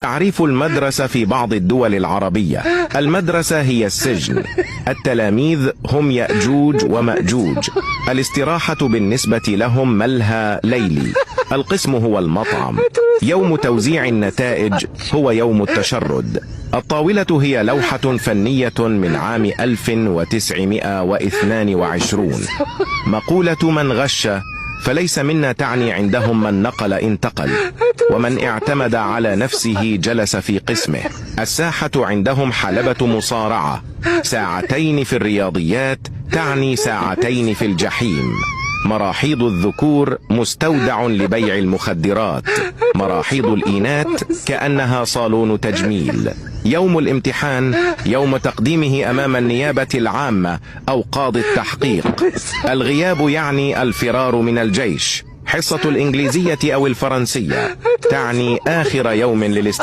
تعريف المدرسة في بعض الدول العربية: المدرسة هي السجن، التلاميذ هم يأجوج ومأجوج، الاستراحة بالنسبة لهم ملهى ليلي، القسم هو المطعم، يوم توزيع النتائج هو يوم التشرد، الطاولة هي لوحة فنية من عام 1922. مقولة من غش فليس منا تعني عندهم من نقل انتقل، ومن اعتمد على نفسه جلس في قسمه. الساحة عندهم حلبة مصارعة، ساعتين في الرياضيات تعني ساعتين في الجحيم. مراحيض الذكور مستودع لبيع المخدرات، مراحيض الإناث كأنها صالون تجميل. يوم الامتحان يوم تقديمه أمام النيابة العامة أو قاضي التحقيق. الغياب يعني الفرار من الجيش. حصة الإنجليزية أو الفرنسية تعني آخر يوم للاستراحة.